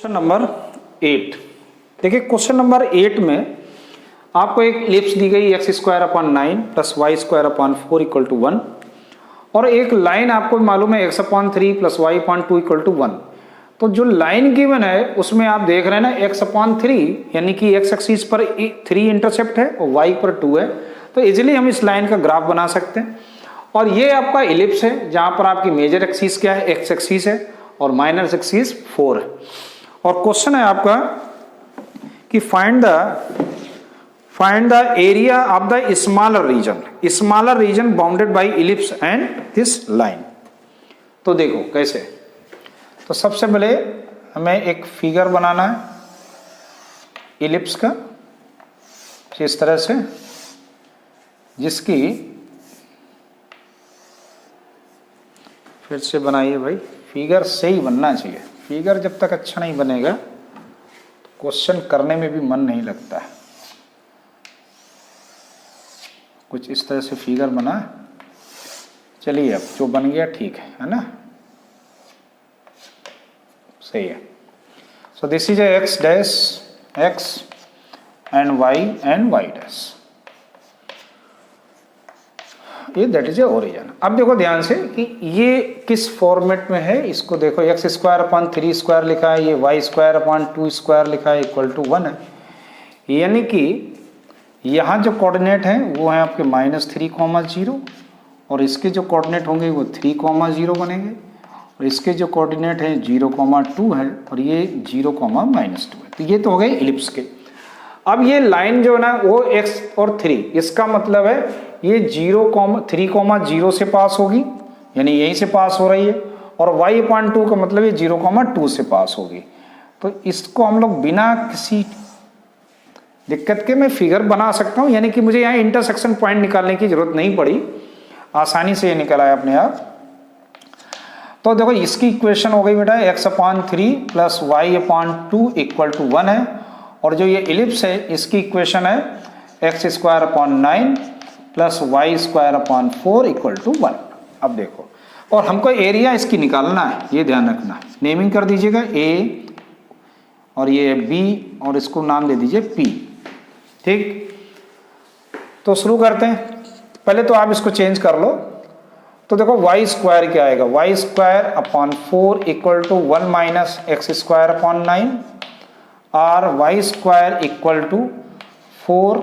Question number 8। देखिए question number 8 में आपको एक इलिप्स दी गई x square upon 9 plus y square upon 4 equal to 1 और एक लाइन आपको मालूम है x upon 3 plus y upon 2 equal to 1। तो जो लाइन गिवन है उसमें आप देख रहे हैं ना एक्स अपॉन 3 यानी कि एक्स एक्सिस पर 3 इंटरसेप्ट है और वाई पर 2 है, तो इजिली हम इस लाइन का ग्राफ बना सकते हैं। और ये आपका इलिप्स है जहां पर आपकी मेजर एक्सिस क्या है, एक्स एक्सिस है और माइनर एक्सिस 4 है। और क्वेश्चन है आपका कि find the area of the smaller reason bounded by ellipse and this line. तो देखो कैसे, तो सबसे पहले हमें एक फिगर बनाना है इलिप्स का इस तरह से, जिसकी फिर से बनाइए भाई, फिगर सही बनना चाहिए। फिगर जब तक अच्छा नहीं बनेगा तो क्वेश्चन करने में भी मन नहीं लगता है। कुछ इस तरह से फिगर बना, चलिए अब जो बन गया ठीक है ना, सही है। So this is x dash x and y dash, ये दैट इज ए ओरिजिन। अब देखो ध्यान से कि ये किस फॉर्मेट में है, इसको देखो एक्स स्क्वायर अपॉन 3 स्क्वायर लिखा है, ये वाई स्क्वायर अपॉन 2 स्क्वायर लिखा है इक्वल टू 1 है। यानी कि यहाँ जो कोऑर्डिनेट हैं वो है आपके -3, और इसके जो कोऑर्डिनेट होंगे वो 3, बनेंगे, और इसके जो कोऑर्डिनेट हैं 0, 2 है और ये 0, -2 है। तो ये तो हो गए इलिप्स के। अब ये लाइन जो है ना वो x और 3, इसका मतलब है ये 3, 0 से पास होगी, यानी यहीं से पास हो रही है, और y/2 का मतलब ये 0, 2 से पास होगी। तो इसको हम लोग बिना किसी दिक्कत के मैं फिगर बना सकता हूं, यानी कि मुझे यहाँ इंटरसेक्शन पॉइंट निकालने की जरूरत नहीं पड़ी, आसानी से ये निकल आया अपने आप। तो देखो इसकी इक्वेशन हो गई बेटा x/3 plus y/2 equal to 1 है, और जो ये इलिप्स है इसकी इक्वेशन है x square upon 9 plus y square upon 4 equal to 1। अब देखो, और हमको एरिया इसकी निकालना है, ये ध्यान रखना। नेमिंग कर दीजिएगा ए और ये बी और इसको नाम दे दीजिए पी, ठीक। तो शुरू करते हैं, पहले तो आप इसको चेंज कर लो। तो देखो वाई स्क्वायर क्या आएगा, y square upon 4 equal to 1 minus x square upon 9, और वाई स्क्वायर इक्वल टू 4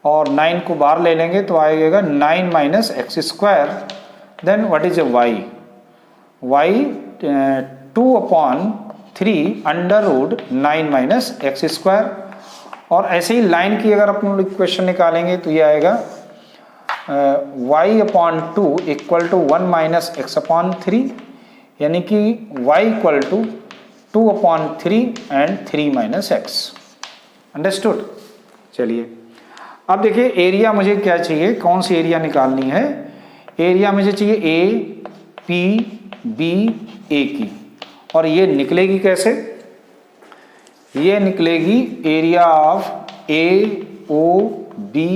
और 9 को बाहर ले लेंगे तो आएगा 9 minus x square. Then what is a y, y 2/3 √9 minus x square. और ऐसे ही लाइन की अगर अपन इक्वेशन निकालेंगे तो ये आएगा y/2 equal to 1 minus x/3, यानी कि y equal to 2/3 and 3 minus x. Understood. चलिए अब देखिए एरिया मुझे क्या चाहिए, कौन सी एरिया निकालनी है। एरिया मुझे चाहिए ए पी बी ए की, और ये निकलेगी कैसे, ये निकलेगी area of A O B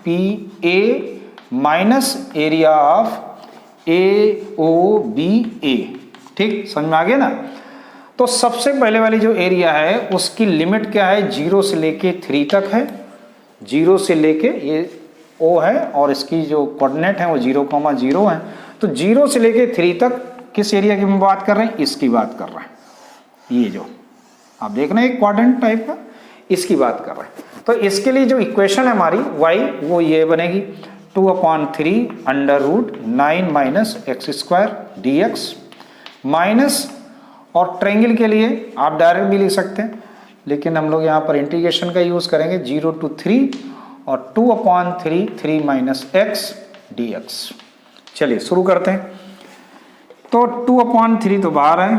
P A minus area of A O B A. ठीक, समझ में आ गया ना। तो सबसे पहले वाली जो एरिया है उसकी लिमिट क्या है, 0 से लेके 3 तक है। 0 से लेके ये O है और इसकी जो कोऑर्डिनेट है वो 0, 0 है। तो 0 से लेके 3 तक किस एरिया की हम बात कर रहे हैं, इसकी बात कर रहे हैं। ये जो आप देख रहे हैं एक क्वाड्रेंट टाइप का, इसकी बात कर रहे हैं। तो इसके लिए जो इक्वेशन है हमारी y वो ये बनेगी 2/3 √9 minus x square dx minus, और ट्रायंगल के लिए आप डायरेक्ट भी लिख सकते हैं, लेकिन हम लोग यहाँ पर इंटीग्रेशन का यूज करेंगे 0 to 3 और 2/3 3 माइनस एक्स dx। चलिए शुरू करते हैं। तो 2/3 तो बाहर है,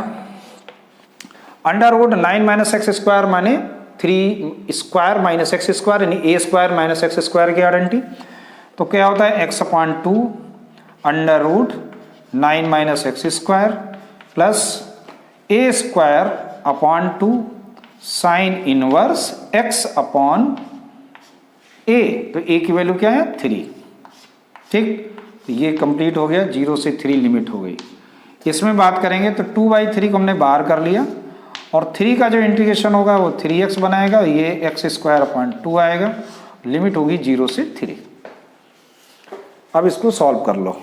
√9 माइनस एक्स स्क्वायर माने 3 स्क्वायर माइनस एक्स स्क्वायर, यानी a square minus x square की आइडेंटिटी। तो क्या होता है x/2 √9 minus x square plus a square upon 2 sine inverse x upon a. तो a की वैल्यू क्या है 3। ठीक, तो ये कंप्लीट हो गया, 0 से 3 लिमिट हो गई। इसमें बात करेंगे तो 2/3 को हमने बाहर कर लिया और 3 का जो इंटीग्रेशन होगा वो 3x बनाएगा, ये x² आएगा, लिमिट होगी 0 से 3। अब इसको सॉल्व कर लो।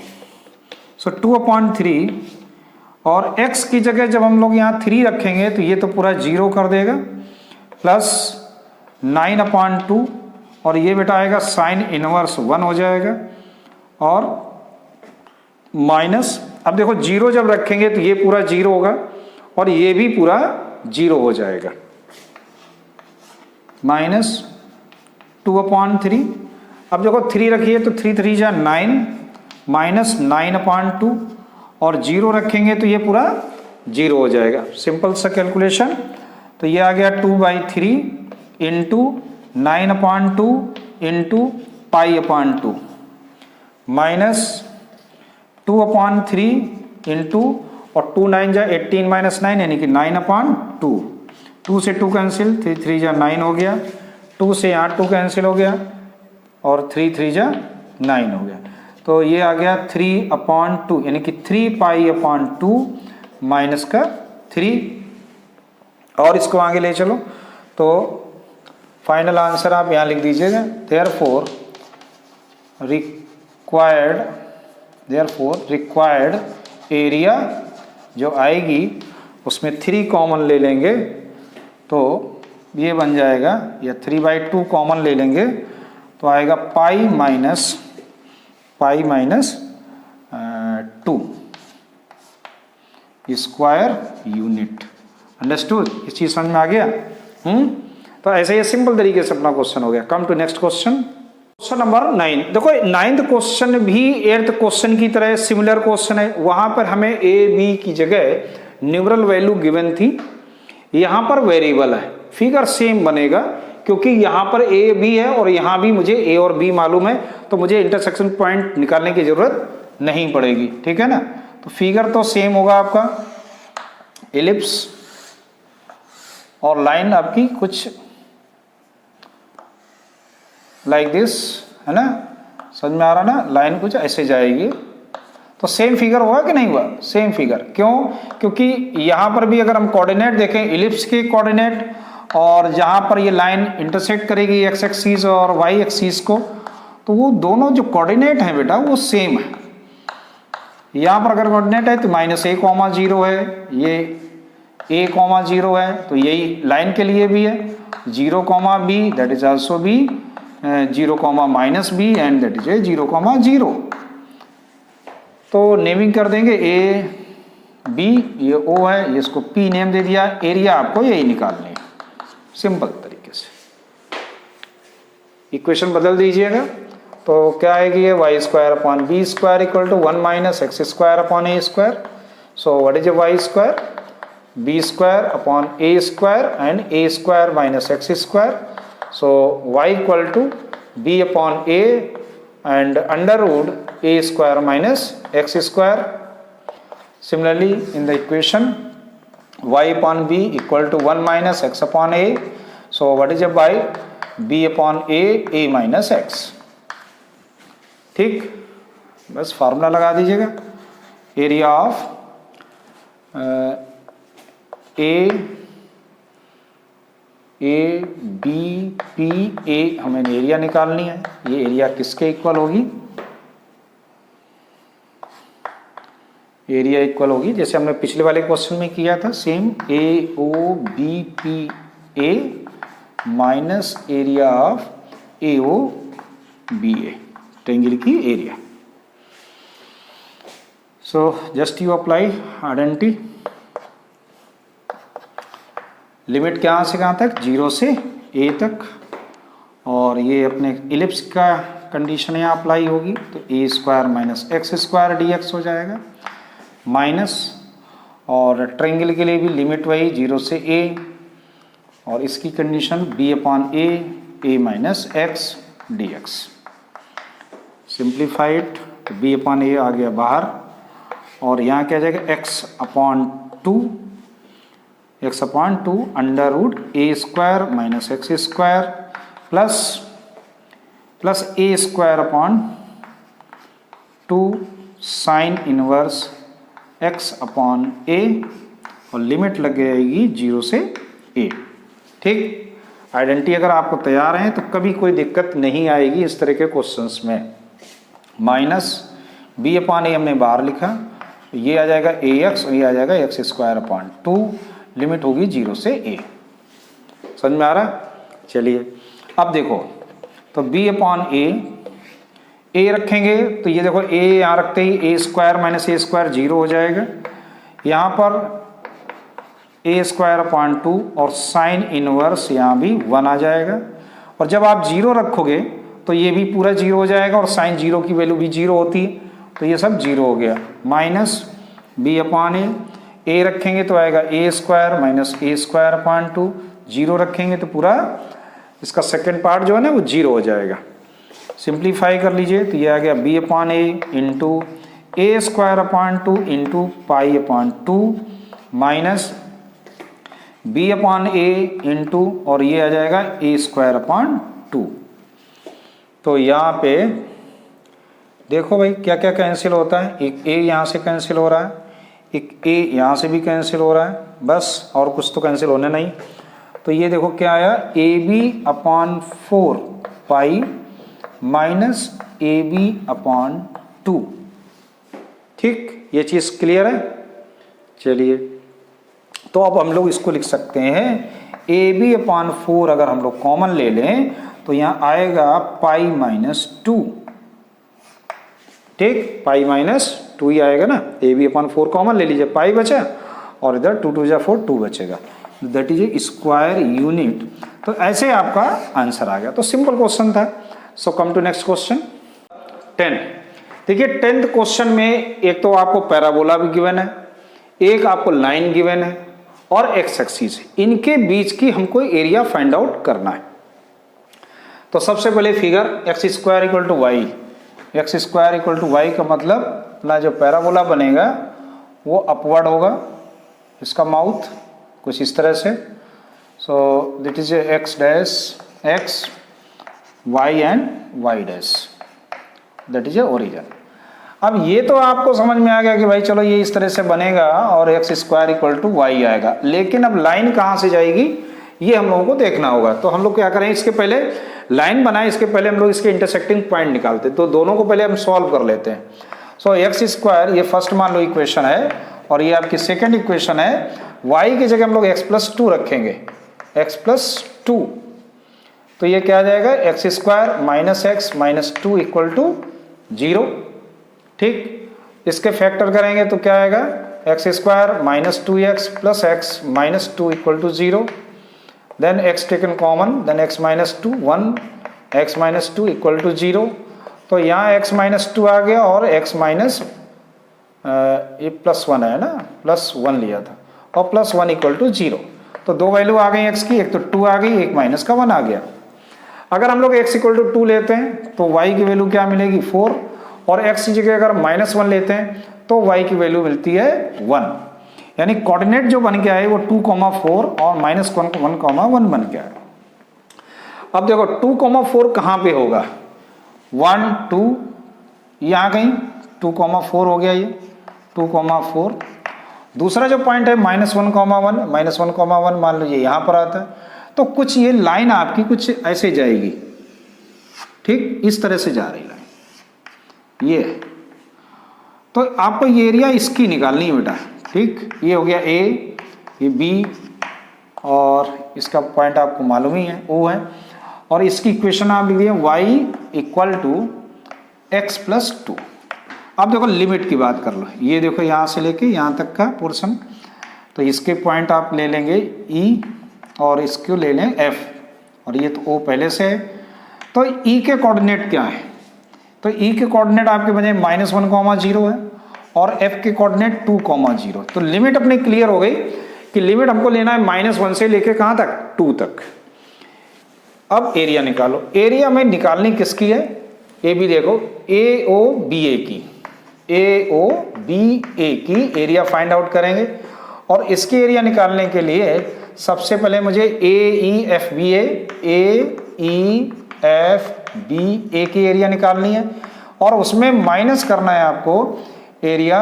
सो 2/3 और x की जगह जब हम लोग यहाँ 3 रखेंगे तो ये तो पूरा 0 कर देगा, प्लस 9/2 और ये बेटा आएगा साइन इनवर्स 1 हो जाएगा, और माइनस, अब देखो 0 जब रखेंगे तो ये पूरा 0 होगा और ये भी पूरा 0 हो जाएगा, -2/3। अब देखो 3 रखिए तो 3 3 जा 9, -9/2 और 0 रखेंगे तो ये पूरा 0 हो जाएगा। सिंपल सा कैलकुलेशन, तो ये आ गया 2/3 इंटू 9/2 इंटू π/2 माइनस 2/3 इंटू, और 2 9 जा 18 - 9 यानी कि 9/2, 2 से 2 कैंसिल, 3 3 जा 9 हो गया, 2 से यहाँ 2 कैंसिल हो गया और 3 3 जा 9 हो गया, तो ये आ गया 3/2 यानी कि 3π/2 माइनस का 3, और इसको आगे ले चलो तो फाइनल आंसर आप यहाँ लिख दीजिएगा। देयरफॉर रिक्वायर्ड एरिया जो आएगी उसमें 3 कॉमन ले लेंगे तो ये बन जाएगा, या 3/2 कॉमन ले लेंगे तो आएगा pi minus 2 square unit. Understood? इस चीज समझ में आ गया? तो ऐसे ही सिंपल तरीके से अपना क्वेश्चन हो गया। Come to next question, question number 9। देखो 9th क्वेश्चन भी 8th क्वेश्चन की तरह सिमिलर क्वेश्चन है। वहां पर हमें ए बी की जगह न्यूमरल वैल्यू गिवन थी, यहां पर वेरिएबल है। फिगर सेम बनेगा क्योंकि यहां पर ए बी है और यहां भी मुझे ए और बी मालूम है, तो मुझे इंटरसेक्शन पॉइंट निकालने की जरूरत नहीं पड़ेगी। ठीक है ना? तो फिगर तो सेम होगा आपका, एलिप्स और लाइन आपकी कुछ लाइक दिस, है ना? समझ में आ रहा ना? लाइन कुछ ऐसे जाएगी, तो सेम फिगर होगा कि नहीं हुआ? Same figure. क्यों? क्योंकि यहां पर भी अगर हम कोऑर्डिनेट देखें, इलिप्स के कोऑर्डिनेट, और जहां पर ये लाइन इंटरसेक्ट करेगी एक्स एक्सिस और वाई एक्सिस को, तो वो दोनों जो कोऑर्डिनेट हैं बेटा वो सेम है। यहां पर अगर कोऑर्डिनेट है तो -a,0 है, ये a,0 है, तो यही लाइन के लिए भी है। 0,b that is also b, 0,-b and that is 0,0। तो नेमिंग कर देंगे ए बी, ये ओ है, ये इसको p नेम दे दिया। एरिया आपको यही निकालनी है सिंपल तरीके से। इक्वेशन बदल दीजिएगा तो क्या आएगी? ये y² / b² = 1 - x² / a²। So what is y²? b² / a² and a² - x²। So y = b/a and √ a² - x². Similarly, in the equation y/b = 1 - x/a. So what is y? b/a, a - x. ठीक, बस formula लगा दीजिएगा। Area of A B P A, हमें area निकालनी है। ये area किसके equal होगी? एरिया इक्वल होगी जैसे हमने पिछले वाले क्वेश्चन में किया था, same A O B P A minus area of A O B A, triangle की area. So just you apply identity. Limit कहाँ से कहाँ तक? 0 से a तक, और ये अपने इलिप्स का कंडीशन यहाँ अप्लाई होगी, तो a² - x² dx हो जाएगा, माइनस, और ट्रायंगल के लिए भी लिमिट वही 0 से a, और इसकी condition b/a, a - x dx। Simplified, तो b/a आ गया बाहर, और यहाँ क्या जाएगा? x/2 √a² - x² plus a²/2 sine inverse x/a और लिमिट लग जाएगी 0 से a। ठीक, आइडेंटिटी अगर आपको तैयार है तो कभी कोई दिक्कत नहीं आएगी इस तरह के क्वेश्चंस में। माइनस b अपॉन a हमने बाहर लिखा, ये आ जाएगा ax और ये आ जाएगा x स्क्वायर अपॉन 2, लिमिट होगी 0 से a। समझ में आ रहा? चलिए अब देखो, तो b अपॉन a रखेंगे तो ये देखो a यहाँ रखते ही a square minus a square 0 हो जाएगा, यहाँ पर a स्क्वायर अपॉन 2 और साइन इनवर्स यहाँ भी 1 आ जाएगा। और जब आप 0 रखोगे तो ये भी पूरा 0 हो जाएगा और साइन 0 की वैल्यू भी 0 होती है, तो ये सब 0 हो गया। माइनस b अपॉन a रखेंगे तो आएगा a square minus a square upon 2, 0 रखेंगे तो पूरा इसका सेकेंड पार्ट जो है ना वो 0 हो जाएगा। सिंप्लीफाई कर लीजिए तो ये आ गया b upon a into a square upon 2 into pi upon 2 minus b upon a into और ये आ जाएगा a स्क्वायर अपॉन 2। तो यहाँ पे देखो भाई क्या क्या कैंसिल होता है, एक a यहाँ से कैंसिल हो रहा है, एक a यहाँ से भी कैंसिल हो रहा है, बस और कुछ तो कैंसिल होने नहीं। तो ये देखो क्या आया, ab upon 4 pi minus ab upon 2। ठीक, ये चीज़ क्लियर है? चलिए तो अब हम लोग इसको लिख सकते हैं ab अपॉन 4 अगर हम लोग कॉमन ले लें तो यहाँ आएगा पाई माइनस 2। ठीक, पाई माइनस 2 ही आएगा ना, ab अपॉन 4 कॉमन ले लीजिए, पाई बचा और इधर 2 2 जा 4 2 बचेगा, that is A square unit. तो ऐसे आपका आंसर आ गया। तो सिंपल क्वेश्चन था। सो कम टू नेक्स्ट क्वेश्चन 10। देखिए 10th क्वेश्चन में एक तो आपको पैराबोला भी गिवन है, एक आपको लाइन गिवन है और एक्स एक्सिस, इनके बीच की हमको एरिया फाइंड आउट करना है। तो सबसे पहले figure x square equal to y, x square equal to y का मतलब अपना जो पैराबोला बनेगा वो अपवर्ड होगा, इसका माउथ कुछ इस तरह से। So this is x dash x y and y dash, that is a origin. अब ये तो आपको समझ में आ गया कि भाई चलो ये इस तरह से बनेगा और x square equal to y आएगा, लेकिन अब लाइन कहाँ से जाएगी ये हम लोगों को देखना होगा। तो हम लोग क्या करें, इसके पहले लाइन बनाए, इसके पहले हम लोग इसके इंटरसेक्टिंग पॉइंट निकालते हैं। तो दोनों को पहले हम सॉल्व कर लेते हैं। सो एक्स स्क्वायर ये फर्स्ट मान लो इक्वेशन है और ये आपकी सेकेंड इक्वेशन है। y की जगह हम लोग x प्लस 2 रखेंगे, x प्लस 2, तो ये क्या आ जाएगा, x square minus x minus 2 equal to 0। ठीक, इसके फैक्टर करेंगे तो क्या आएगा, x square minus 2x plus x minus 2 equal to 0, then x taken common, then x minus 2 1, x minus 2 equal to 0। तो यहाँ x माइनस 2 आ गया और x माइनस ये प्लस 1 है ना, प्लस 1 लिया था और प्लस 1 इक्वल टू 0। तो दो वैल्यू आ गई x की, एक तो 2 आ गई, एक माइनस का 1 आ गया। अगर हम लोग x इक्वल टू 2 लेते हैं तो y की वैल्यू क्या मिलेगी 4, और x की जगह अगर माइनस 1 लेते हैं तो y की वैल्यू मिलती है 1। यानी कोऑर्डिनेट जो बन के आए वो 2,4 और माइनस 1,1 बन के आए। अब देखो 2,4 कहाँ पे होगा, 1 2 यहाँ कहीं 2,4 हो गया, ये 2,4। दूसरा जो पॉइंट है -1,1, -1,1 मान लीजिए यहाँ पर आता है। तो कुछ ये लाइन आपकी कुछ ऐसे जाएगी, ठीक इस तरह से जा रही लाइन ये। तो आपको ये एरिया इसकी निकालनी है बेटा। ठीक, ये हो गया A, ये B और इसका पॉइंट आपको मालूम ही है O है, और इसकी इक्वेशन आप लिख दिए y equal to x plus 2। अब देखो लिमिट की बात कर लो, ये देखो यहाँ से लेके यहाँ तक का पोर्शन, तो इसके पॉइंट आप ले लेंगे E और इसको ले लें F, और ये तो O पहले से है। तो E के कोऑर्डिनेट क्या है, तो E के कोऑर्डिनेट आपके बने -1,0 है और F के कोऑर्डिनेट 2,0। तो लिमिट अपनी क्लियर हो गई कि लिमिट हमको लेना है -1 से लेके कहाँ तक 2 तक। अब एरिया निकालो, एरिया में निकालनी किसकी है, ए बी देखो AOBA की, AOBA की एरिया फाइंड आउट करेंगे। और इसकी एरिया निकालने के लिए सबसे पहले मुझे AEFBA की एरिया निकालनी है, और उसमें माइनस करना है आपको area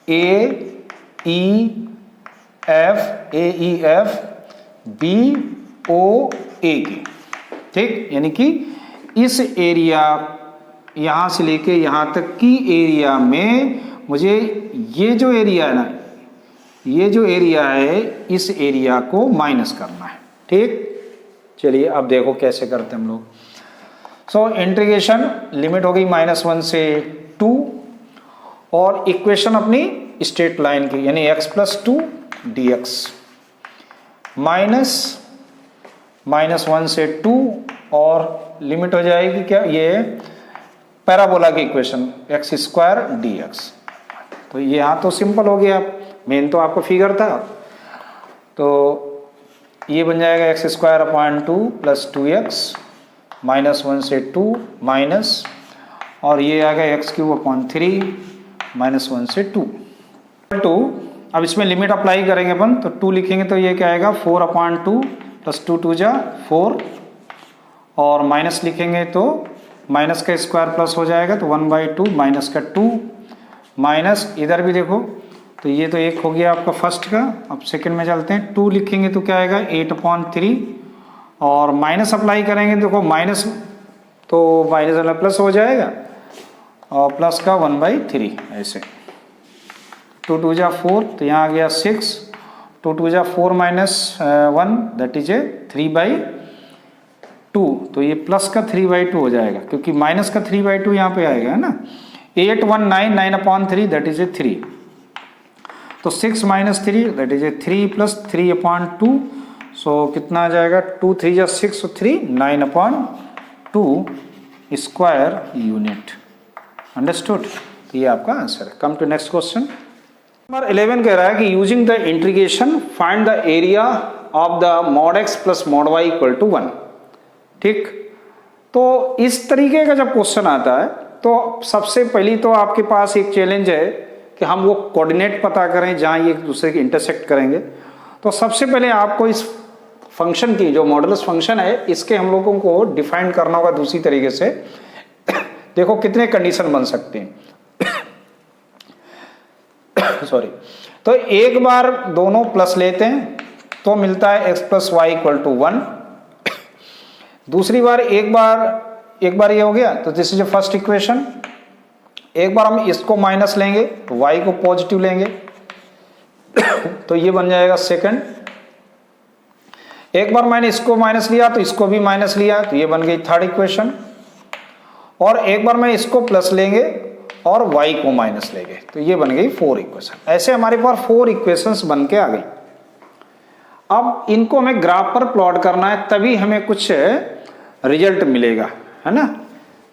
AEFBA F A E F B O A की, ठीक, यानी कि इस एरिया यहाँ से लेके यहाँ तक की एरिया में मुझे ये जो एरिया है ना, ये जो एरिया है इस एरिया को माइनस करना है, ठीक। चलिए अब देखो कैसे करते हैं हम लोग। सो इंटीग्रेशन लिमिट हो गई -1 से 2 और इक्वेशन अपनी स्ट्रेट लाइन की यानी x+2 dx -1 से 2 और लिमिट हो जाएगी क्या, ये पैराबोला की इक्वेशन x² dx। तो ये यहाँ तो सिंपल हो गया, मेन तो आपको फिगर था, तो ये बन जाएगा x² + 2x -1 से 2 माइनस और ये आ गया x³ -1 से 2। अब इसमें लिमिट अप्लाई करेंगे अपन, तो 2 लिखेंगे तो ये क्या आएगा 4/2 + 2 2 जा 4 और माइनस लिखेंगे तो माइनस का स्क्वायर प्लस हो जाएगा तो 1/2 माइनस का 2 माइनस इधर भी देखो तो ये तो एक हो गया आपका फर्स्ट का। अब सेकंड में चलते हैं, 2 लिखेंगे तो क्या आएगा 8/3 और माइनस अप्लाई करेंगे देखो माइनस तो माइनस वाला प्लस हो जाएगा और प्लस का 1/3 ऐसे 2 2 जा 4 तो यहाँ आ गया 6 2 2 जा 4 - 1 दैट इज ए 3/2 तो ये प्लस का 3/2 हो जाएगा क्योंकि माइनस का 3/2 यहाँ पे आएगा है ना। 8 1 9 9/3 दैट इज ए 3 तो 6 - 3 दैट इज ए 3 + 3/2 सो कितना आ जाएगा 2 3 जा 6 3 9/2 स्क्वायर यूनिट। अंडरस्टूड। तो ये आपका आंसर है। Come to next question. Number 11 कह रहा है कि using the integration find the area of the mod x + mod y = 1। ठीक, तो इस तरीके का जब क्वेश्चन आता है तो सबसे पहली तो आपके पास एक चैलेंज है कि हम वो कोऑर्डिनेट पता करें जहां ये एक दूसरे के इंटरसेक्ट करेंगे। तो सबसे पहले आपको इस फंक्शन की जो मॉडुलस फंक्शन है इसके हम लोगों को डिफाइन करना होगा दूसरी तरीके से। देखो कितने कंडीशन बन सकते हैं सॉरी। तो एक बार दोनों प्लस लेते हैं तो मिलता है x + y = 1। दूसरी बार एक बार ये हो गया तो दिस इज फर्स्ट इक्वेशन। एक बार हम इसको माइनस लेंगे तो y को पॉजिटिव लेंगे तो ये बन जाएगा सेकंड। एक बार मैंने इसको माइनस लिया तो इसको भी माइनस लिया तो ये बन गई थर्ड इक्वेशन। और एक बार मैं इसको प्लस लेंगे और y को माइनस लेंगे तो ये बन गई 4 इक्वेशन। ऐसे हमारे पास 4 इक्वेशंस बन के आ गई। अब इनको हमें ग्राफ पर प्लॉट करना है तभी हमें कुछ रिजल्ट मिलेगा, है ना,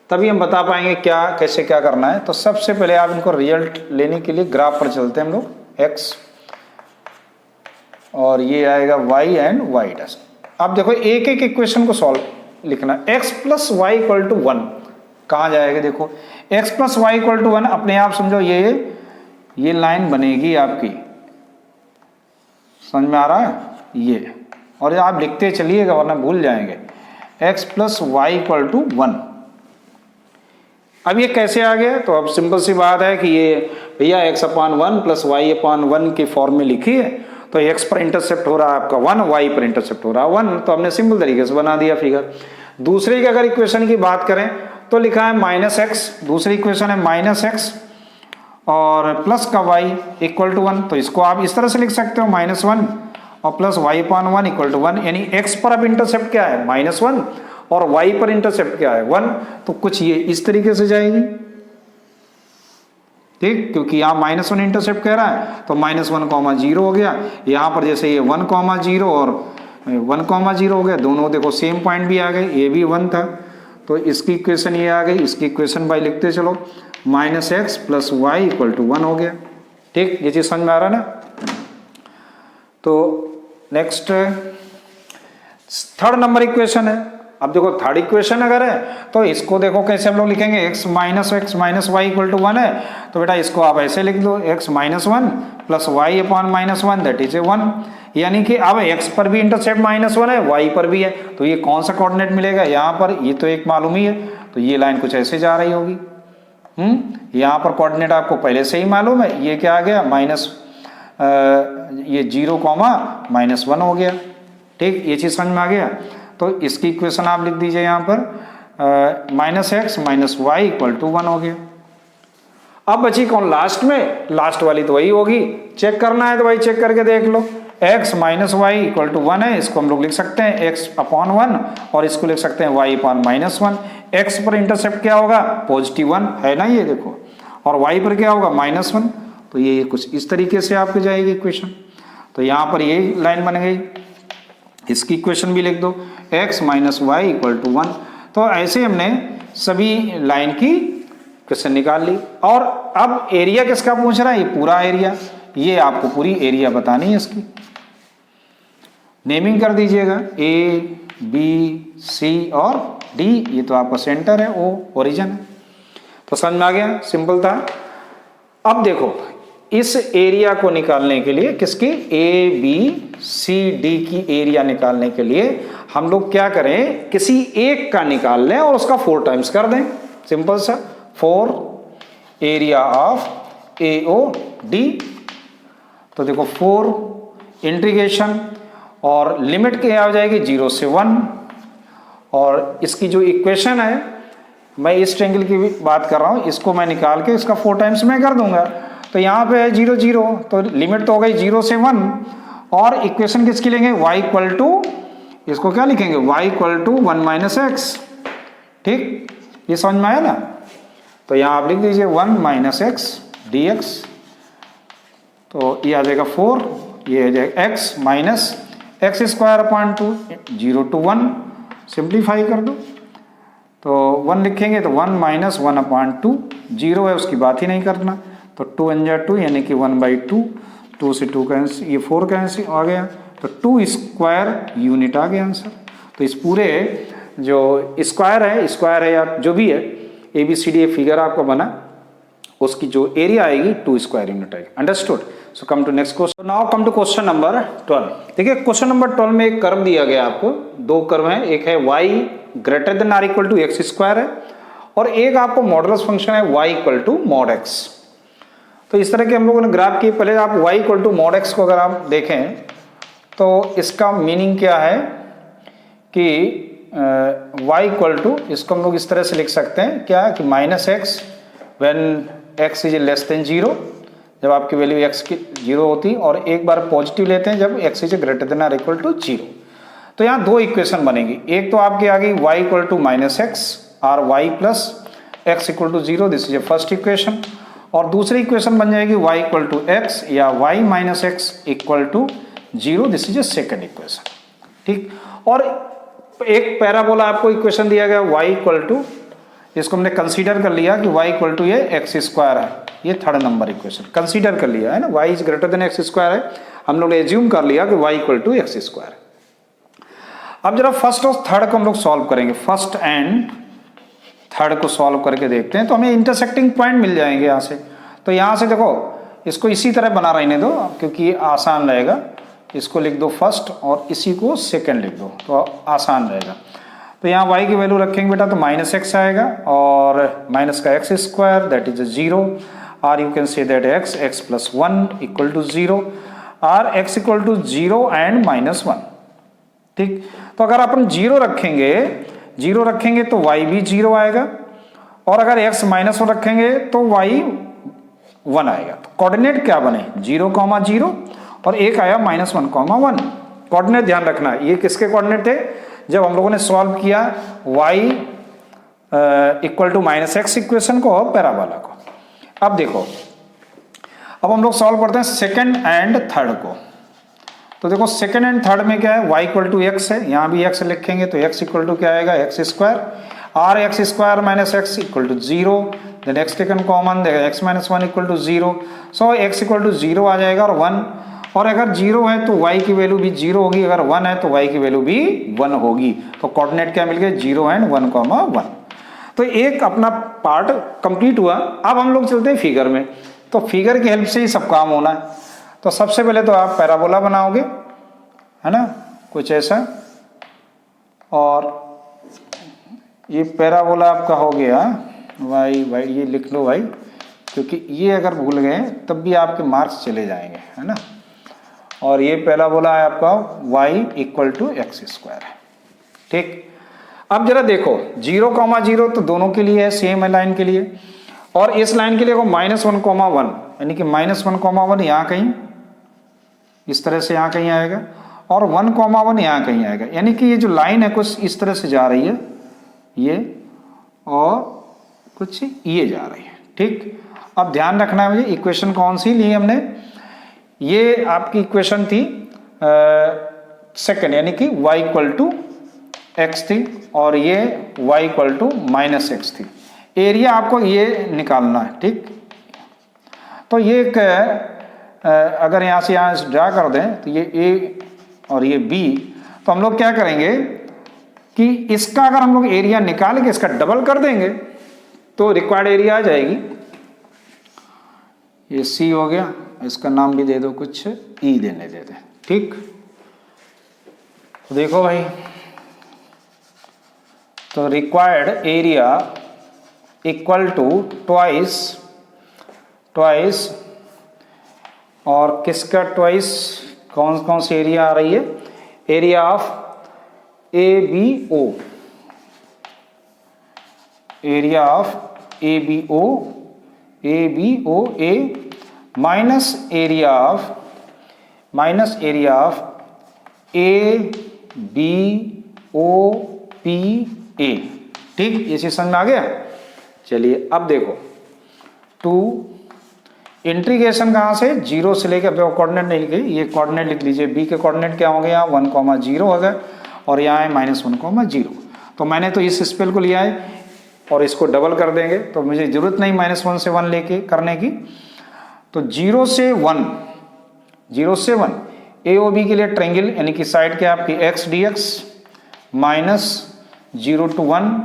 तभी हम बता पाएंगे क्या कैसे क्या करना है। तो सबसे पहले आप इनको रिजल्ट लेने के लिए ग्राफ पर चलते हैं हम लोग x और ये आएगा y एंड y'। अब देखो एक एक इक्वेशन को सॉल्व लिखना। x + y = 1 कहाँ जाएगा, देखो x + y = 1 अपने आप समझो ये लाइन बनेगी आपकी, समझ में आ रहा है ये, और आप लिखते चलिएगा वरना भूल जाएंगे। x + y = 1। अब ये कैसे आ गया, तो अब सिंपल सी बात है कि ये भैया x/1 + y/1 के फॉर्म में लिखी है तो x पर इंटरसेप्ट हो रहा है आपका 1, y पर इंटरसेप्ट हो रहा है 1, तो हमने सिंपल तरीके से बना दिया फिगर। दूसरे की अगर इक्वेशन की बात करें तो लिखा है -x, दूसरी इक्वेशन है -x और प्लस का y = 1, तो इसको आप इस तरह से लिख सकते हो -1 और प्लस y/1 = 1, यानी x पर अब इंटरसेप्ट क्या है -1 और y पर इंटरसेप्ट क्या है 1, तो कुछ ये इस तरीके से जाएगी। ठीक, क्योंकि यहाँ -1 इंटरसेप्ट कह रहा है तो -1, 0 हो गया। यहाँ पर जैसे ये 1, 0 और 1, 0 हो गया, दोनों देखो सेम पॉइंट भी आ गए, ये भी 1 था तो इसकी इक्वेशन ये आ गई। इसकी इक्वेशन बाय लिखते चलो -x + y = 1 हो गया। ठीक, ये चीज समझ में आ रहा है ना। तो नेक्स्ट थर्ड नंबर इक्वेशन है। अब देखो थर्ड इक्वेशन अगर है तो इसको देखो कैसे हम लोग लिखेंगे, x - y = 1 है तो बेटा इसको आप ऐसे लिख दो x - 1 + y/-1 दैट इज 1, यानी कि अब x पर भी इंटरसेप्ट -1 है, y पर भी है, तो ये कौन सा कोऑर्डिनेट मिलेगा यहाँ पर, ये तो एक मालूम ही है, तो ये लाइन कुछ ऐसे जा रही होगी। यहाँ पर कोऑर्डिनेट आपको पहले से ही मालूम है, ये क्या आ गया ये 0, -1 हो गया। ठीक, ये चीज़ समझ में आ गया। तो इसकी इक्वेशन आप लिख दीजिए यहाँ पर -x - y = 1 हो गया। अब बची कौन लास्ट में? लास्ट वाली तो वही होगी, चेक करना है तो वही चेक करके देख लो। x - y = 1 है, इसको हम लोग लिख सकते हैं x/1 और इसको लिख सकते हैं y/-1। x पर इंटरसेप्ट क्या होगा? +1 है ना, ये देखो, और y पर क्या होगा? -1। तो ये कुछ इस तरीके से आपको जाएगी इक्वेशन। तो यहाँ पर ये लाइन बन गई, इसकी इक्वेशन भी लिख दो x - y = 1। तो ऐसे हमने सभी लाइन की क्वेश्चन निकाल ली। और अब एरिया किसका पूछ रहा है? ये पूरा एरिया, ये आपको पूरी एरिया बतानी है। इसकी नेमिंग कर दीजिएगा A, B, C और D। ये तो आपका सेंटर है, O ओरिजिन है। तो समझ में आ गया, सिंपल था। अब देखो, इस एरिया को निकालने के लिए, किसकी? A, B, C, D की एरिया निकालने के लिए हम लोग क्या करें? किसी एक का निकाल लें और उसका 4 टाइम्स कर दें। सिंपल सा, 4 एरिया ऑफ AOD। तो देखो 4 इंटीग्रेशन और लिमिट क्या आ जाएगी? 0 से 1। और इसकी जो इक्वेशन है, मैं इस ट्रायंगल की बात कर रहा हूं, इसको मैं निकाल के इसका 4 टाइम्स मैं कर दूंगा। तो यहाँ पे है 0 0, तो लिमिट तो हो गई 0 से 1। और इक्वेशन किसकी लेंगे? y = इसको क्या लिखेंगे? y = 1 - x। ठीक, ये समझ में आया ना? तो यहाँ आप लिख दीजिए 1 - x dx। तो ये आ जाएगा 4, ये आ जाएगा x - x² 0 to 1। सिंप्लीफाई कर दो, तो 1 लिखेंगे तो 1 - 1/2, 0 है उसकी बात ही नहीं करना। तो 2 × 2 यानी कि 1/2, 2 से 2 कैंसिल, ये 4 कैंसिल आ गया, तो 2² यूनिट आ गया आंसर। तो इस पूरे जो स्क्वायर है या जो भी है, ABCD फिगर आपको बना, उसकी जो एरिया आएगी 2² यूनिट आएगी। Understood? So come to next question. Now come to question number 12। देखिए क्वेश्चन नंबर 12 में एक कर्व दिया गया आपको, 2 कर्व हैं, एक है y ≥ x² है और एक आपको मॉडुलस फंक्शन है y = mod x। तो इस तरह के हम लोगों ने ग्राफ किए। पहले आप y = mod x को अगर आप देखें तो इसका मीनिंग क्या है कि y = इसको हम लोग इस तरह से लिख सकते हैं क्या कि -x व्हेन x < 0, जब आपकी वैल्यू x की 0 होती, और एक बार पॉजिटिव लेते हैं जब x < ≥ 0। तो यहाँ 2 इक्वेशन बनेगी। एक तो आपकी आ गई y = -x और y + x = 0, this is a first equation. और दूसरी इक्वेशन बन जाएगी y = x या y - x = 0, this is a second equation. ठीक, और एक पैराबोला आपको इक्वेशन दिया गया y = इसको हमने कंसीडर कर लिया कि y = ये x² है, ये थर्ड नंबर इक्वेशन कंसीडर कर लिया है ना, y > x² है, हम लोग ने एज्यूम कर लिया कि y = x²। अब जरा फर्स्ट और थर्ड को हम लोग सॉल्व करेंगे, फर्स्ट एंड थर्ड को सॉल्व करके देखते हैं, तो हमें इंटरसेक्टिंग पॉइंट मिल जाएंगे यहाँ से। तो यहाँ से देखो, इसको इसी तरह बना रहने दो क्योंकि आसान रहेगा। इसको लिख दो फर्स्ट और इसी को सेकंड लिख दो तो आसान रहेगा। तो यहाँ y की वैल्यू रखेंगे बेटा तो -x आएगा और माइनस का x² दैट इज 0, और you can say that x + 1 = 0 और x = 0 एंड -1। ठीक, तो अगर अपन 0 रखेंगे तो y भी 0 आएगा, और अगर x -1 रखेंगे तो y 1 आएगा। तो कोऑर्डिनेट क्या बने? 0, 0 और एक आया -1, 1। कोऑर्डिनेट ध्यान रखना, ये किसके कोऑर्डिनेट थे? जब हम लोगों ने सॉल्व किया y = -x इक्वेशन को और पैराबोला को। अब देखो, अब हम लोग सॉल्व करते हैं सेकंड एंड थर्ड को। तो देखो सेकंड एंड थर्ड में क्या है? y = x है, यहाँ भी x लिखेंगे तो x = क्या आएगा? x² और x² - x = 0, then x taken common, देगा x - 1 = 0, सो x = 0 आ जाएगा और 1, और अगर 0 है तो y की वैल्यू भी 0 होगी, अगर 1 है तो y की वैल्यू भी 1 होगी। तो कोऑर्डिनेट क्या मिल गए? 0 एंड 1, 1। तो एक अपना पार्ट कंप्लीट हुआ। अब हम लोग चलते हैं फिगर में, तो फिगर की हेल्प से ही सब काम होना है। तो सबसे पहले तो आप पैराबोला बनाओगे, है ना, कुछ ऐसा, और ये पैराबोला आपका हो गया y, ये लिख लो भाई क्योंकि ये अगर भूल गए तब भी आपके मार्क्स चले जाएंगे, है ना। और ये पहला बोला है आपका y equal to x square है, ठीक। अब जरा देखो 0,0 तो दोनों के लिए है, सेम है लाइन के लिए, और इस लाइन के लिए -1,1 यानी कि -1,1 यहाँ कहीं इस तरह से यहाँ कहीं आएगा, और 1,1 यहाँ कहीं आएगा, यानी कि ये जो लाइन है कुछ इस तरह से जा रही है ये, और कुछ ये जा रही है, ठीक। अब ध्यान रखना है मुझे, इक्वेशन कौन सी ली हमने, ये आपकी इक्वेशन थी सेकंड, यानी कि y इक्वल टू एक्स थी, और ये y इक्वल टू -x थी। एरिया आपको ये निकालना है, ठीक। तो ये एक अगर यहाँ से यहाँ ड्रा कर दें तो ये a और ये b, तो हम लोग क्या करेंगे कि इसका अगर हम लोग एरिया निकाल के इसका डबल कर देंगे तो रिक्वायर्ड एरिया आ जाएगी। ये c हो गया, इसका नाम भी दे दो कुछ e देने दे दे, ठीक। तो देखो भाई, तो required area equal to twice और किसका ट्वाइस, कौन कौन सी एरिया आ रही है, area of ABO, area of ABO A minus area of ABOPA, ठीक। ये चीज समझ में आ गया। चलिए अब देखो 2 इंटीग्रेशन कहाँ से, 0 से लेकर, अब कोऑर्डिनेट नहीं लिखे, ये कोऑर्डिनेट लिख लीजिए, b के कोऑर्डिनेट क्या हो गया 1,0 हो गए, और यहाँ है -1,0। तो मैंने तो इस स्पेल को लिया है और इसको डबल कर देंगे, तो मुझे जरूरत नहीं -1 से 1 लेके करने की। तो 0 से 1 AOB के लिए ट्रायंगल, यानी कि साइड क्या आपकी x dx -0 to 1,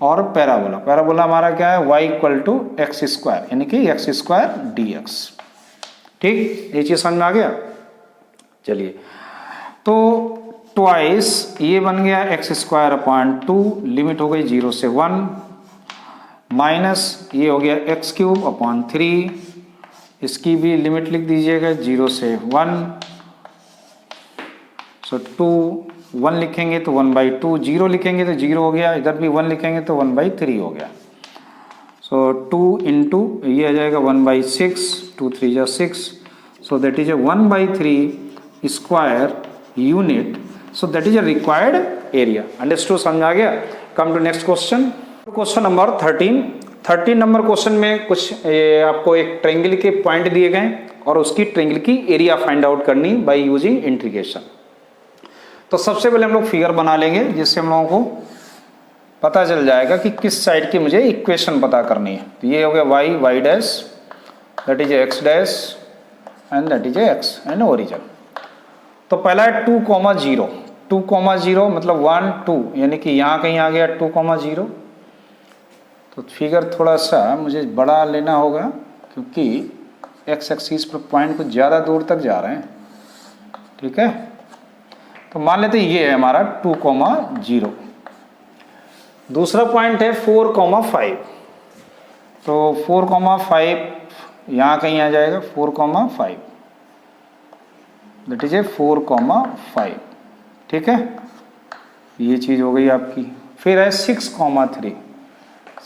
और पैराबोला हमारा क्या है y equal to x square, यानी कि x² dx, ठीक। ये चीज समझ में आ गया। चलिए, तो ट्वाइस ये बन गया x²/2, लिमिट हो गई 0 से 1, माइनस ये हो गया x³/3, इसकी भी लिमिट लिख दीजिएगा 0 से 1, सो 2 1 लिखेंगे तो 1/2, 0 लिखेंगे तो 0 हो गया, इधर भी 1 लिखेंगे तो 1/3 हो गया। सो 2 इंटू ये आ जाएगा 1/6, 2 3 जा 6, so that is 1/3 square unit, so that is a required area। Understood, समझ आ गया। Come to next question, question number 13 number question में कुछ आपको एक ट्रायंगल के पॉइंट दिए गए और उसकी ट्रायंगल की एरिया फाइंड आउट करनी बाय यूजिंग इंटीग्रेशन। तो सबसे पहले हम लोग फिगर बना लेंगे, जिससे हम लोगों को पता चल जाएगा कि किस साइड की मुझे इक्वेशन पता करनी है। तो ये हो गया y dash, that is x dash, and that is x and origin. तो पहला है 2,0, 2,0 मतलब 1 2, यानी कि यहाँ कहीं आ गया 2,0। तो फिगर थोड़ा सा मुझे बड़ा लेना होगा, क्योंकि x एक्सिस पर पॉइंट कुछ ज़्यादा दूर तक जा रहे हैं, ठीक है। तो मान लेते ये है हमारा 2,0। दूसरा पॉइंट है 4,5, तो 4,5 यहाँ कहीं आ जाएगा 4,5, दैट इज 4,5, ठीक है। ये चीज़ हो गई आपकी। फिर है 6,3,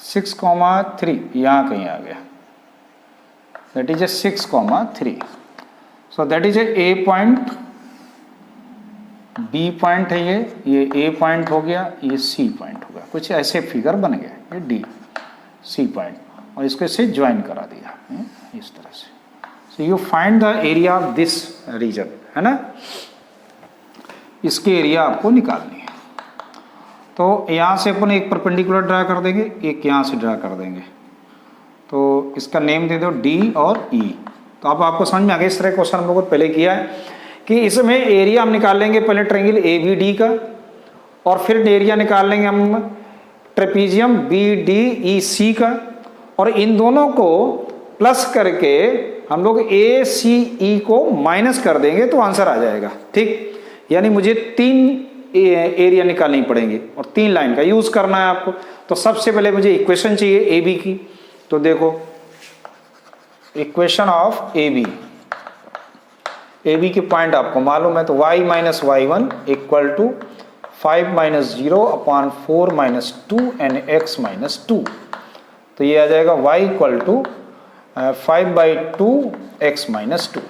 6,3 यहाँ कहीं आ गया, that is 6,3, so that is A point, B point है ये A पॉइंट हो गया, ये C पॉइंट हो गया, कुछ ऐसे फिगर बन गए, ये D C पॉइंट, और इसको इसे ज्वाइन करा दिया इस तरह से। So you find the area of this region, है ना, इसकी एरिया आपको निकालनी है। तो यहाँ से अपन एक परपेंडिकुलर ड्रा कर देंगे, एक यहाँ से ड्रा कर देंगे, तो इसका नेम दे दो D और E। तो अब आपको समझ में आ गया, इस तरह क्वेश्चन हम लोगों को पहले किया है कि इसमें एरिया हम निकाल लेंगे पहले ट्रायंगल ABD का, और फिर एरिया निकाल लेंगे हम ट्रेपीजियम BDEC का, और इन दोनों को प्लस करके हम लोग ACE को माइनस कर देंगे तो आंसर आ जाएगा, ठीक। यानी मुझे 3 एरिया निकालनी पड़ेंगी और 3 लाइन का यूज करना है आपको। तो सबसे पहले मुझे इक्वेशन चाहिए AB की, तो देखो इक्वेशन ऑफ ए बी के पॉइंट आपको मालूम है, तो y minus y one equal to 5 minus 0 upon 4 minus 2 and x minus 2। तो ये आ जाएगा y equal to 5/2 x minus 2।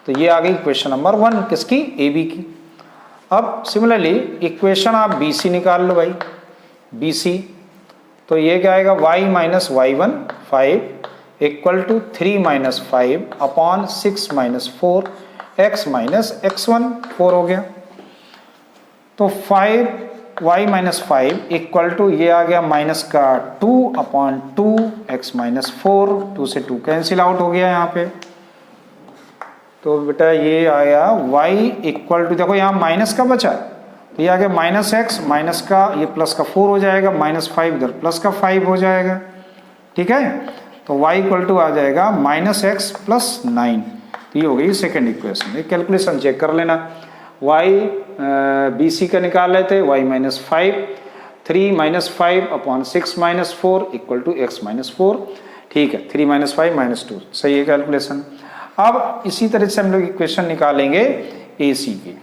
तो ये आ गई इक्वेशन नंबर 1 किसकी, ए बी की। अब सिमिलरली इक्वेशन आप बी सी निकाल लो भाई, बी सी। तो ये क्या आएगा, y minus y one 5 equal to 3 minus 5 upon 6 minus 4 x minus x1 4 हो गया। तो 5y माइनस 5 इक्वल टू ये आ गया माइनस का 2 अपॉन 2 x माइनस 4, 2 से 2 कैंसिल आउट हो गया यहाँ पे। तो बेटा ये आया y इक्वल टू, देखो यहाँ माइनस का बचा, तो ये आ गया माइनस एक्स, माइनस का ये प्लस का 4 हो जाएगा, माइनस 5 इधर प्लस का 5 हो जाएगा, ठीक है। तो y इक्वल टू आ जाएगा माइनस एक्स प्लस 9। तो ये हो गई सेकेंड इक्वेशन। ये कैलकुलेशन चेक कर लेना, y बी सी का निकाल लेते, y minus 5 3 minus 5 upon 6 minus 4 equal to x minus 4, ठीक है। 3 माइनस 5 माइनस 2, सही है कैलकुलेशन। अब इसी तरह से हम लोग इक्वेशन निकालेंगे ए सी की।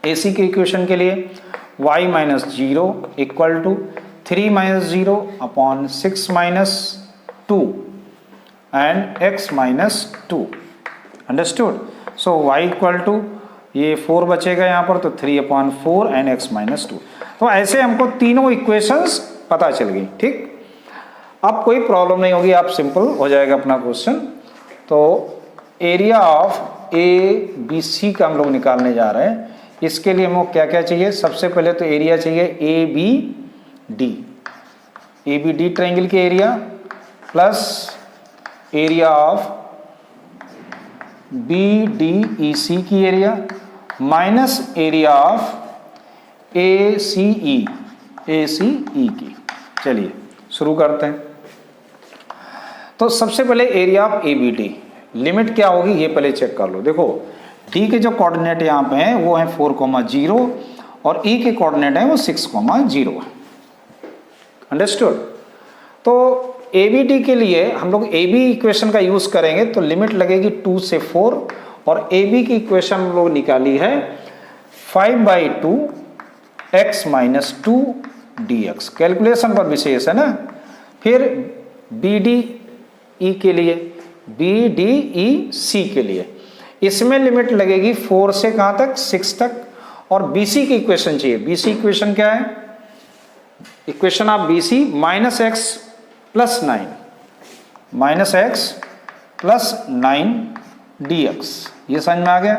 ए सी के इक्वेशन के लिए y minus 0 equal to 3 minus 0 upon 6 minus 2 and x minus 2, understood. So y equal to ये 4 बचेगा यहाँ पर, तो 3 अपॉन 4 एंड x माइनस 2। तो ऐसे हमको तीनों इक्वेशंस पता चल गई, ठीक। अब कोई प्रॉब्लम नहीं होगी, आप सिंपल हो जाएगा अपना क्वेश्चन। तो area of A B C का हम लोग निकालने जा रहे हैं। इसके लिए हमको क्या क्या चाहिए, सबसे पहले तो एरिया चाहिए ए बी डी ट्रायंगल के area plus area of B D E C की area minus area of A C E की। चलिए शुरू करते हैं। तो सबसे पहले area of A B D, limit क्या होगी ये पहले चेक कर लो। देखो डी के जो कोऑर्डिनेट यहाँ पे हैं वो है 4,0 और ई के कोऑर्डिनेट है वो 6,0 है, अंडरस्टूड। तो ए बी डी के लिए हम लोग ए बी इक्वेशन का यूज करेंगे, तो लिमिट लगेगी 2 से 4 और ए बी की इक्वेशन हम लोग निकाली है 5/2 x माइनस 2 dx। कैलकुलेशन पर विशेष है ना। फिर बी डी ई के लिए, बी डी ई सी के लिए इसमें लिमिट लगेगी 4 से कहां तक, 6 तक। और बी सी की इक्वेशन चाहिए। बी सी इक्वेशन क्या है, equation of B C minus x plus 9 d x, ये समझ में आ गया।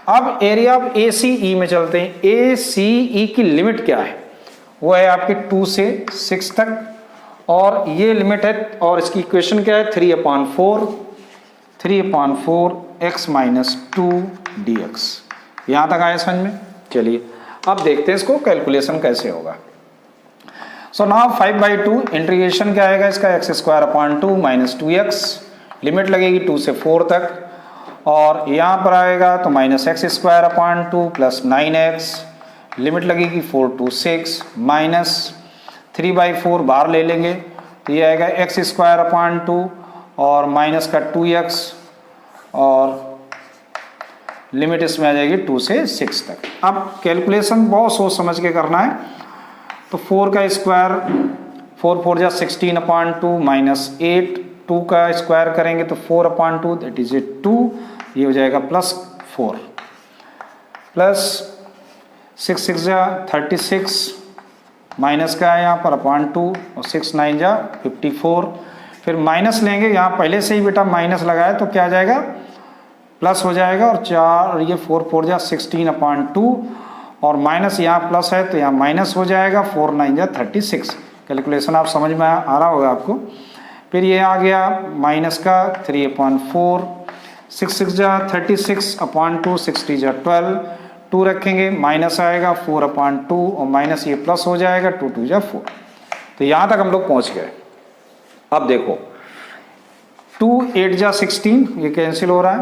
अब एरिया ऑफ ए सी ई में चलते हैं। ए सी ई की लिमिट क्या है, वो है आपकी 2 से 6 तक और ये लिमिट है। और इसकी इक्वेशन क्या है, 3/4 x माइनस 2 dx। यहाँ तक आया समझ में। चलिए अब देखते हैं इसको कैलकुलेशन कैसे होगा। सो नाउ 5/2 इंटीग्रेशन क्या आएगा इसका, x² माइनस 2x, लिमिट लगेगी 2 से 4 तक। और यहाँ पर आएगा तो minus x² plus 9x, limit लगेगी 4 to 6 माइनस 3/4 बाहर ले लेंगे तो ये आएगा x² और माइनस का 2x और लिमिट इसमें आ जाएगी 2 से 6 तक। अब कैलकुलेशन बहुत सोच समझ के करना है। तो 4 का स्क्वायर 4 4 जा 16/2 माइनस 8, 2 का स्क्वायर करेंगे तो 4/2 दैट इज 2, ये हो जाएगा प्लस 4 प्लस 6 6 जा 36 माइनस का है यहाँ पर /2 और 6 9 जा 54। फिर माइनस लेंगे, यहाँ पहले से ही बेटा माइनस लगाया तो क्या आ जाएगा, प्लस हो जाएगा। और 4 ये 4 4 जा 16/2 और माइनस यहाँ प्लस है तो यहाँ माइनस हो जाएगा, 4 9 जा 36। कैलकुलेशन आप समझ में आ रहा होगा आपको। फिर ये आ गया माइनस का 3/4, 6 6 जा 36/2, 60 जा 12, 2 रखेंगे माइनस आएगा 4/2 और माइनस ये प्लस हो जाएगा 2 2 जा 4। तो यहाँ तक हम लोग पहुँच गए। अब देखो 2 8 जा 16, ये कैंसिल हो रहा है।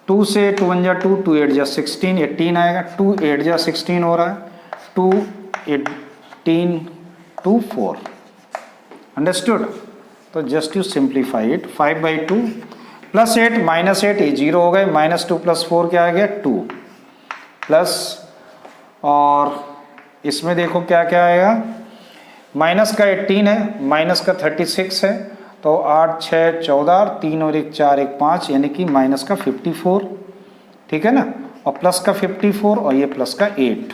2 से 2 1 जा 2, 2 8 जा 16, 18 आएगा। 2 8 जा 16 हो रहा है, 2 18 2 4, अंडरस्टूड। तो जस्ट यू सिंप्लीफाई इट, 5/2 +8 -8 ये 0 हो गए, -2 + 4 क्या आ गया 2 प्लस, और इसमें देखो क्या क्या आएगा, माइनस का 18 है, माइनस का 36 है, तो 8 6 14 3 और 1 4 1 5 यानी कि माइनस का 54, ठीक है ना, और प्लस का 54 और ये प्लस का 8,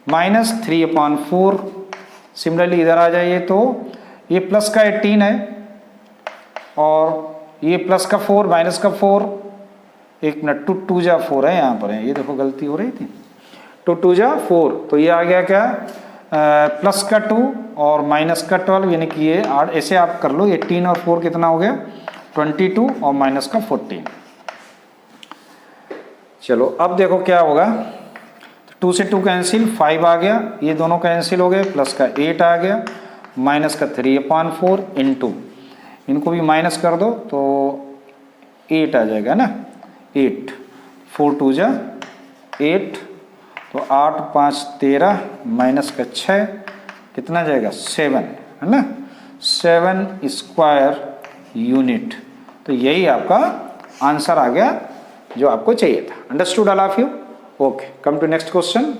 -3/4। सिमिलरली इधर आ जाइए तो ये प्लस का 18 है और ये प्लस का 4 माइनस का 4, 1 मिनट 2 2 जा 4 है यहाँ पर है, ये देखो गलती हो रही थी, 2 2 जा 4, तो ये आ गया क्या प्लस का 2 और माइनस का 12 यानी कि ये 8, ऐसे आप कर लो, 18 और 4 कितना हो गया 22 और माइनस का 14। चलो अब देखो क्या होगा, 2 से 2 कैंसिल, 5 आ गया, ये दोनों कैंसिल हो गए, प्लस का 8 आ गया, माइनस का 3/4 इंटू, इनको भी माइनस कर दो तो 8 आ जाएगा ना, 8 4 2 जा 8, तो 8 5 13 माइनस का 6 कितना जाएगा 7 है ना, 7 स्क्वायर यूनिट। तो यही आपका आंसर आ गया जो आपको चाहिए था। Understood all of you? Okay, come to next question.